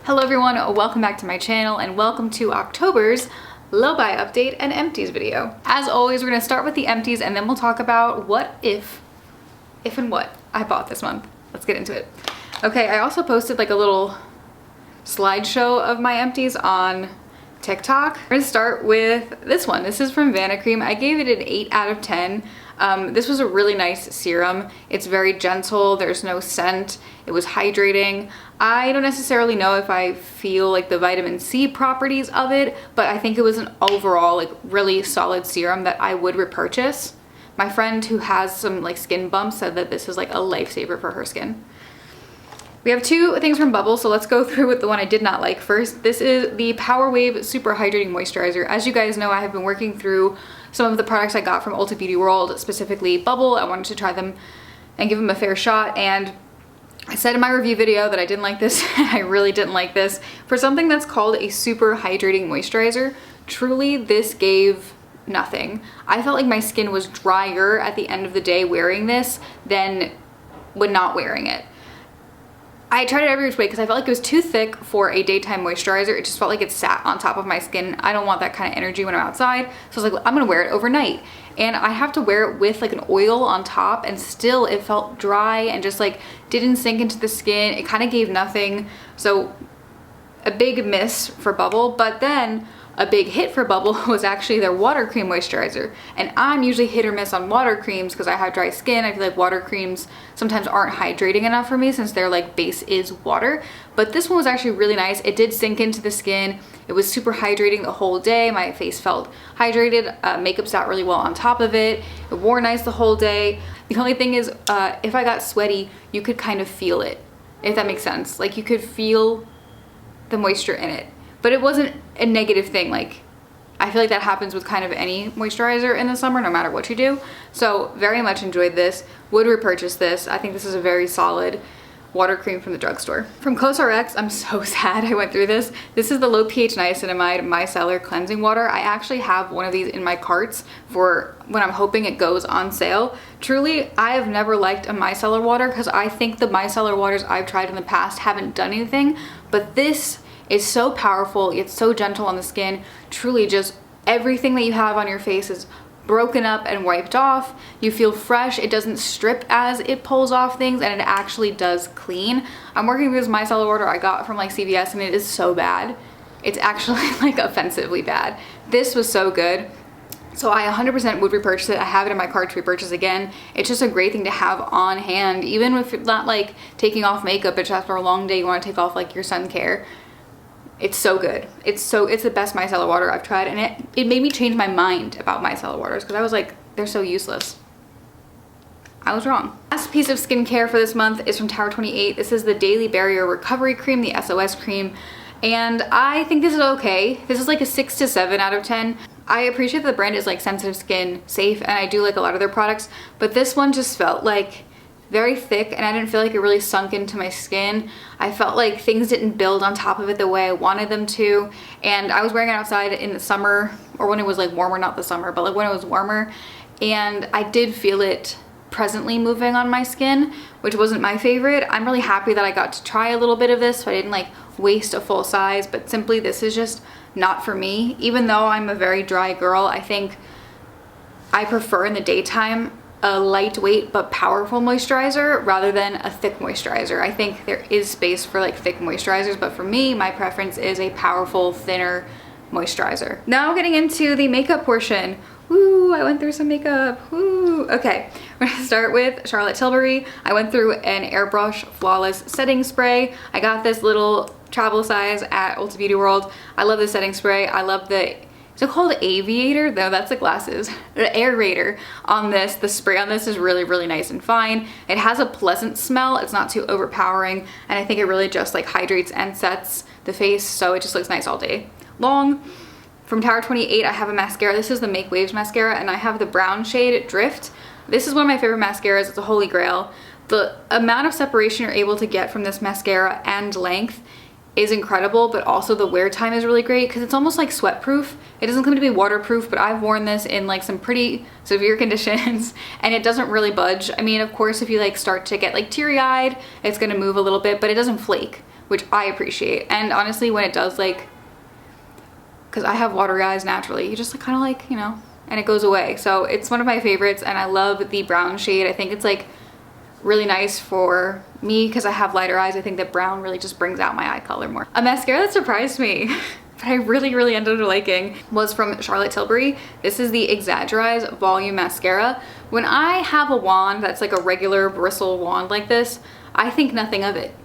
Hello everyone, welcome back to my channel and welcome to October's low buy update and empties video. As always, we're gonna start with the empties and then we'll talk about what if and what I bought this month. Let's get into it. Okay, I also posted like a little slideshow of my empties on TikTok. We're gonna start with this one. This is from Vanacream. I gave it an 8 out of 10. This was a really nice serum. It's very gentle, there's no scent, it was hydrating. I don't necessarily know if I feel like the vitamin C properties of it, but I think it was an overall like really solid serum that I would repurchase. My friend who has some like skin bumps said that this is like a lifesaver for her skin. We have two things from Bubble, so let's go through with the one I did not like first. This is the Power Wave Super Hydrating Moisturizer. As you guys know, I have been working through some of the products I got from Ulta Beauty World, specifically Bubble. I wanted to try them and give them a fair shot, and I said in my review video that I didn't like this, and I really didn't like this. For something that's called a super hydrating moisturizer, truly this gave nothing. I felt like my skin was drier at the end of the day wearing this than when not wearing it. I tried it every which way because I felt like it was too thick for a daytime moisturizer. It just felt like it sat on top of my skin. I don't want that kind of energy when I'm outside. So I was like, I'm gonna wear it overnight. And I have to wear it with like an oil on top, and still it felt dry and just like didn't sink into the skin. It kind of gave nothing. So a big miss for Bubble, but then a big hit for Bubble was actually their water cream moisturizer. And I'm usually hit or miss on water creams because I have dry skin. I feel like water creams sometimes aren't hydrating enough for me since their like base is water. But this one was actually really nice. It did sink into the skin. It was super hydrating the whole day. My face felt hydrated. Makeup sat really well on top of it. It wore nice the whole day. The only thing is if I got sweaty, you could kind of feel it, if that makes sense. Like you could feel the moisture in it. But it wasn't a negative thing. Like, I feel like that happens with kind of any moisturizer in the summer, no matter what you do. So very much enjoyed this, would repurchase this. I think this is a very solid water cream from the drugstore. From COSRX, I'm so sad I went through this. This is the low pH niacinamide micellar cleansing water. I actually have one of these in my carts for when I'm hoping it goes on sale. Truly, I have never liked a micellar water because I think the micellar waters I've tried in the past haven't done anything, but this is so powerful. It's so gentle on the skin. Truly just everything that you have on your face is broken up and wiped off. You feel fresh. It doesn't strip as it pulls off things, and it actually does clean. I'm working with this micellar water I got from like CVS, and it is so bad. It's actually like offensively bad. This was so good. So I 100% would repurchase it. I have it in my cart to repurchase again. It's just a great thing to have on hand, even if you're not like taking off makeup. It's after a long day, you want to take off like your sun care. It's so good. It's the best micellar water I've tried, and it made me change my mind about micellar waters because I was like, they're so useless. I was wrong. Last piece of skincare for this month is from Tower 28. This is the Daily Barrier Recovery Cream, the SOS cream, and I think this is okay. This is like a 6 to 7 out of 10. I appreciate that the brand is like sensitive skin safe, and I do like a lot of their products, but this one just felt like very thick, and I didn't feel like it really sunk into my skin. I felt like things didn't build on top of it the way I wanted them to, and I was wearing it outside in the summer, or when it was like warmer, not the summer, but like when it was warmer, and I did feel it presently moving on my skin, which wasn't my favorite. I'm really happy that I got to try a little bit of this so I didn't like waste a full size, but simply this is just not for me. Even though I'm a very dry girl, I think I prefer in the daytime a lightweight but powerful moisturizer rather than a thick moisturizer. I think there is space for like thick moisturizers, but for me, my preference is a powerful, thinner moisturizer. Now getting into the makeup portion. Woo, I went through some makeup. Woo. Okay, we're gonna start with Charlotte Tilbury. I went through an Airbrush Flawless Setting Spray. I got this little travel size at Ulta Beauty World. I love the setting spray. I love the, is it called Aviator? No, that's the glasses. The aerator on this. The spray on this is really, really nice and fine. It has a pleasant smell. It's not too overpowering. And I think it really just like hydrates and sets the face. So it just looks nice all day long. From Tower 28, I have a mascara. This is the Make Waves mascara, and I have the brown shade Drift. This is one of my favorite mascaras. It's a holy grail. The amount of separation you're able to get from this mascara and length is incredible, but also the wear time is really great because it's almost like sweat proof. It doesn't claim to be waterproof, but I've worn this in like some pretty severe conditions and it doesn't really budge. I mean, of course, if you like start to get like teary-eyed, it's gonna move a little bit, but it doesn't flake. which I appreciate. And honestly, when it does, like, because I have watery eyes naturally, you just like, kind of like, you know, and it goes away. So it's one of my favorites, and I love the brown shade. I think it's like really nice for me because I have lighter eyes. I think that brown really just brings out my eye color more. A mascara that surprised me but I really ended up liking was from Charlotte Tilbury. This is the Exaggerize Volume Mascara. When I have a wand that's like a regular bristle wand like this, I think nothing of it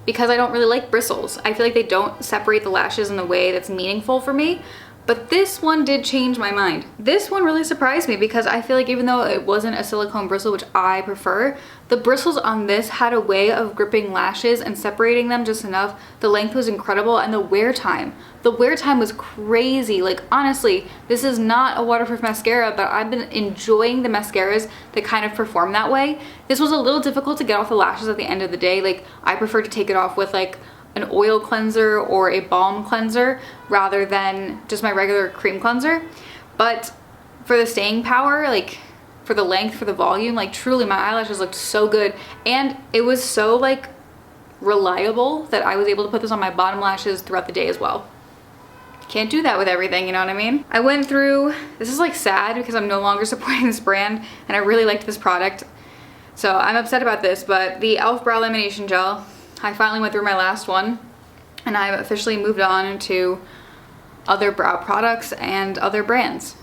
because I don't really like bristles. I feel like they don't separate the lashes in a way that's meaningful for me. But this one did change my mind. This one really surprised me because I feel like even though it wasn't a silicone bristle, which I prefer, the bristles on this had a way of gripping lashes and separating them just enough. The length was incredible, and the wear time was crazy. Like, honestly, this is not a waterproof mascara, but I've been enjoying the mascaras that kind of perform that way. This was a little difficult to get off the lashes at the end of the day. Like, I prefer to take it off with like an oil cleanser or a balm cleanser rather than just my regular cream cleanser. But for the staying power, like for the length, for the volume, like truly my eyelashes looked so good. And it was so like reliable that I was able to put this on my bottom lashes throughout the day as well. Can't do that with everything, you know what I mean? I went through, this is like sad because I'm no longer supporting this brand and I really liked this product. So I'm upset about this, but the e.l.f. Brow Lamination Gel, I finally went through my last one and I've officially moved on to other brow products and other brands.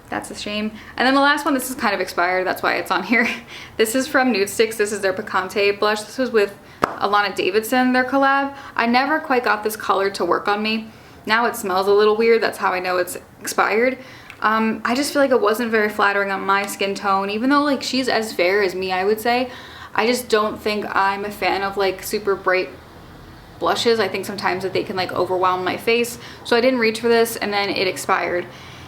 That's a shame. And then the last one, this is kind of expired, that's why it's on here. This is from Nude Sticks. This is their Picante blush. This was with Alana Davidson, their collab. I never quite got this color to work on me. Now it smells a little weird. That's how I know it's expired. I just feel like it wasn't very flattering on my skin tone, even though like she's as fair as me, I would say. I just don't think I'm a fan of like super bright blushes. I think sometimes that they can like overwhelm my face. So I didn't reach for this and then it expired.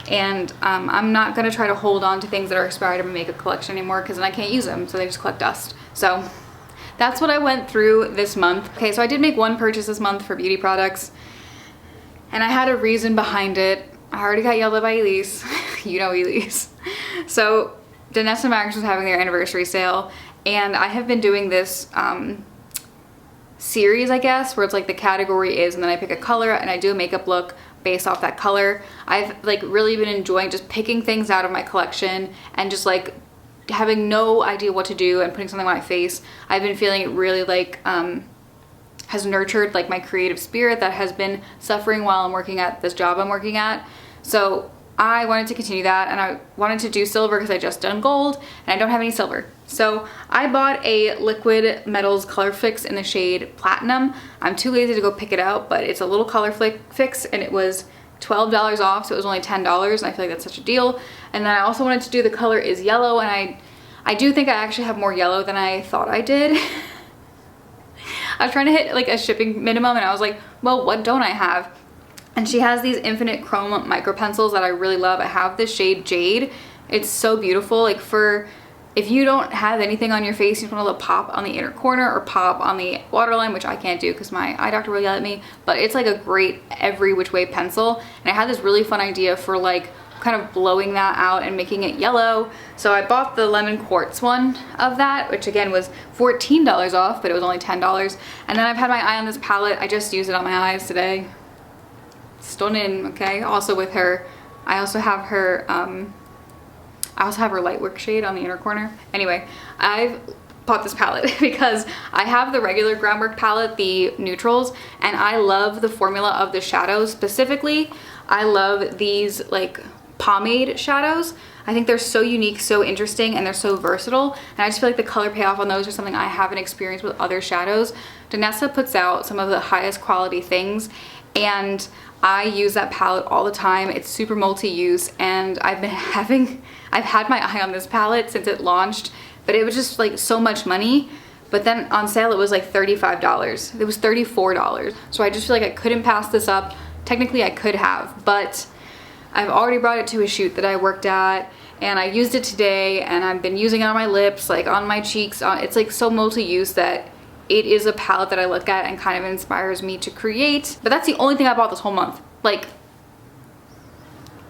And I'm not gonna try to hold on to things that are expired in my makeup collection anymore because then I can't use them, so they just collect dust. So that's what I went through this month. Okay, so I did make one purchase this month for beauty products and I had a reason behind it. I already got yelled at by Elise. You know Elise. So Danessa Max was having their anniversary sale and I have been doing this series, I guess, where it's like the category is and then I pick a color and I do a makeup look based off that color. I've like really been enjoying just picking things out of my collection and just like having no idea what to do and putting something on my face. I've been feeling it really like has nurtured like my creative spirit that has been suffering while I'm working at this job I'm working at. So I wanted to continue that and I wanted to do silver because I just done gold and I don't have any silver. So I bought a Liquid Metals Color Fix in the shade Platinum. I'm too lazy to go pick it out, but it's a little color fix and it was $12 off, so it was only $10 and I feel like that's such a deal. And then I also wanted to do the color is yellow and I do think I actually have more yellow than I thought I did. I was trying to hit like a shipping minimum and I was like, well, what don't I have? And she has these infinite chrome micro pencils that I really love. I have this shade Jade. It's so beautiful. Like for if you don't have anything on your face, you just want a little pop on the inner corner or pop on the waterline, which I can't do because my eye doctor will yell at me, but it's like a great every which way pencil. And I had this really fun idea for like kind of blowing that out and making it yellow. So I bought the Lemon Quartz one of that, which again was $14 off, but it was only $10. And then I've had my eye on this palette. I just used it on my eyes today. Stunning, okay? Also with her, I also have her Lightwork shade on the inner corner. Anyway, I've bought this palette because I have the regular Groundwork palette, the neutrals, and I love the formula of the shadows. Specifically, I love these like pomade shadows. I think they're so unique, so interesting, and they're so versatile. And I just feel like the color payoff on those are something I haven't experienced with other shadows. Danessa puts out some of the highest quality things, and I use that palette all the time. It's super multi-use, and I've had my eye on this palette since it launched, but it was just like so much money. But then on sale, it was like $35. It was $34. So I just feel like I couldn't pass this up. Technically I could have, but I've already brought it to a shoot that I worked at and I used it today and I've been using it on my lips, like on my cheeks. It's like so multi-use that it is a palette that I look at and kind of inspires me to create. But that's the only thing I bought this whole month. Like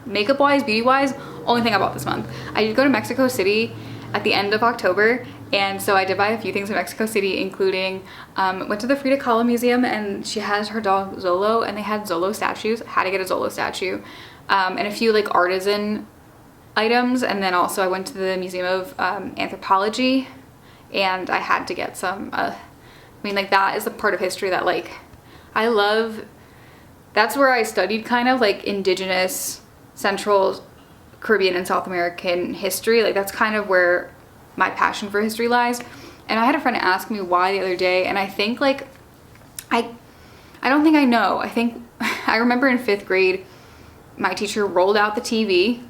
makeup wise, beauty wise, only thing I bought this month. I did go to Mexico City at the end of October, and so I did buy a few things in Mexico City, including went to the Frida Kahlo Museum, and she has her dog Zolo, and they had Zolo statues. I had to get a Zolo statue, and a few like artisan items, and then also I went to the Museum of Anthropology, and I had to get some, I mean, like, that is the part of history that, like, I love. That's where I studied kind of like indigenous, Central Caribbean and South American history. Like, that's kind of where my passion for history lies. And I had a friend ask me why the other day, and I think like, I don't think I know. I think, I remember in 5th grade, my teacher rolled out the TV,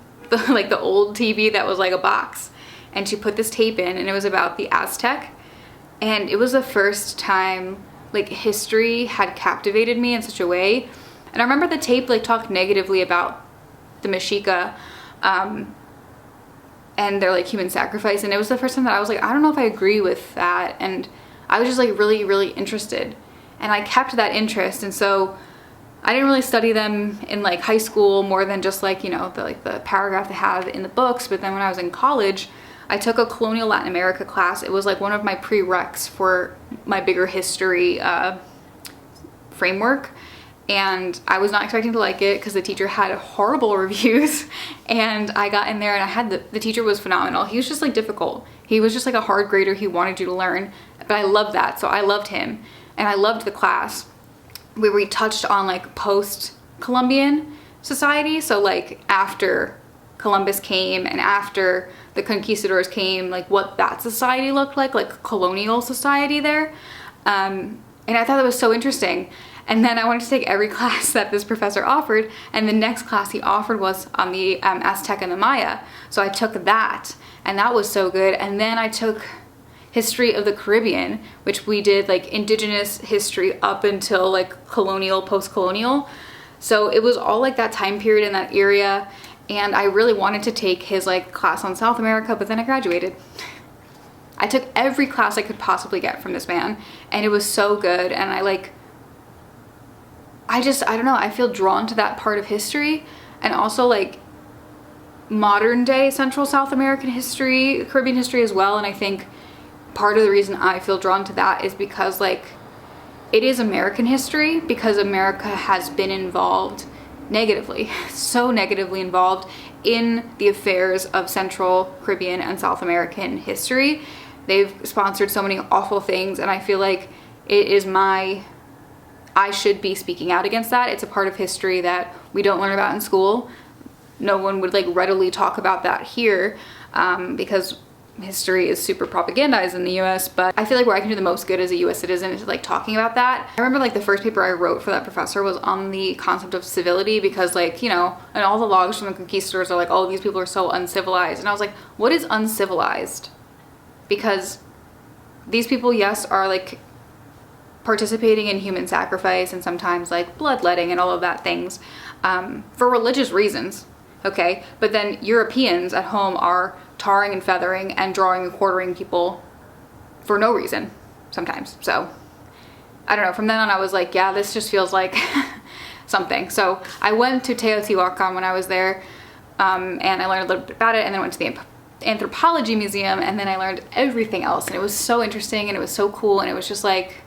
like the old TV that was like a box, and she put this tape in, and it was about the Aztec. And it was the first time like history had captivated me in such a way. And I remember the tape like talked negatively about the Mexica and their like human sacrifice, and it was the first time that I was like, I don't know if I agree with that. And I was just like really, really interested, and I kept that interest. And so I didn't really study them in like high school more than just like, you know, the paragraph they have in the books. But then when I was in college, I took a colonial Latin America class. It was like one of my prereqs for my bigger history framework. And I was not expecting to like it because the teacher had horrible reviews. And I got in there, and I had the teacher was phenomenal. He was just like difficult. He was just like a hard grader. He wanted you to learn. But I loved that. So I loved him, and I loved the class where we touched on like post-Columbian society. So like after Columbus came and after the conquistadors came, like what that society looked like colonial society there. And I thought that was so interesting. And then I wanted to take every class that this professor offered, and the next class he offered was on the Aztec and the Maya. So I took that, and that was so good. And then I took history of the Caribbean, which we did like indigenous history up until like colonial, post-colonial. So it was all like that time period in that area. And I really wanted to take his like class on South America, but then I graduated. I took every class I could possibly get from this man, and it was so good. And I don't know, I feel drawn to that part of history, and also like modern day Central South American history, Caribbean history as well. And I think part of the reason I feel drawn to that is because like it is American history, because America has been involved negatively, so negatively involved in the affairs of Central Caribbean and South American history. They've sponsored so many awful things, and I feel like it is I should be speaking out against that. It's a part of history that we don't learn about in school. No one would like readily talk about that here because history is super propagandized in the US, but I feel like where I can do the most good as a US citizen is like talking about that. I remember like the first paper I wrote for that professor was on the concept of civility, because like, you know, and all the logs from the conquistadors are like, oh, these people are so uncivilized. And I was like, what is uncivilized? Because these people, yes, are like participating in human sacrifice and sometimes like bloodletting and all of that things for religious reasons, okay? But then Europeans at home are tarring and feathering and drawing and quartering people for no reason sometimes. So I don't know, from then on I was like, yeah, this just feels like something. So I went to Teotihuacan when I was there, and I learned a little bit about it, and then went to the Anthropology Museum, and then I learned everything else, and it was so interesting, and it was so cool, and it was just like,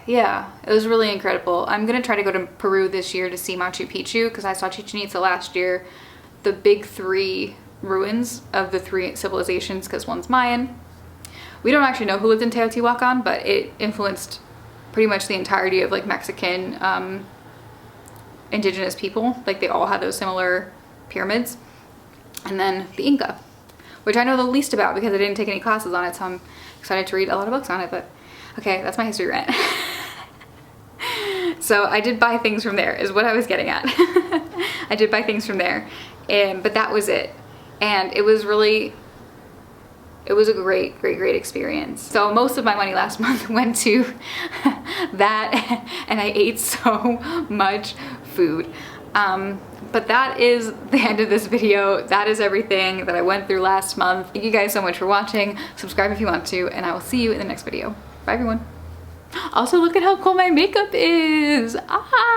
yeah, it was really incredible. I'm gonna try to go to Peru this year to see Machu Picchu, because I saw Chichen Itza last year, the big 3 ruins of the 3 civilizations, because one's Mayan. We don't actually know who lived in Teotihuacan, but it influenced pretty much the entirety of like Mexican indigenous people. Like they all had those similar pyramids. And then the Inca, which I know the least about because I didn't take any classes on it, so I'm excited to read a lot of books on it. But okay, that's my history rant. So I did buy things from there is what I was getting at. I did buy things from there, but that was it. And it was a great experience. So most of my money last month went to that, and I ate so much food. But that is the end of this video. That is everything that I went through last month. Thank you guys so much for watching. Subscribe if you want to, and I will see you in the next video. Bye everyone. Also, look at how cool my makeup is. Ah!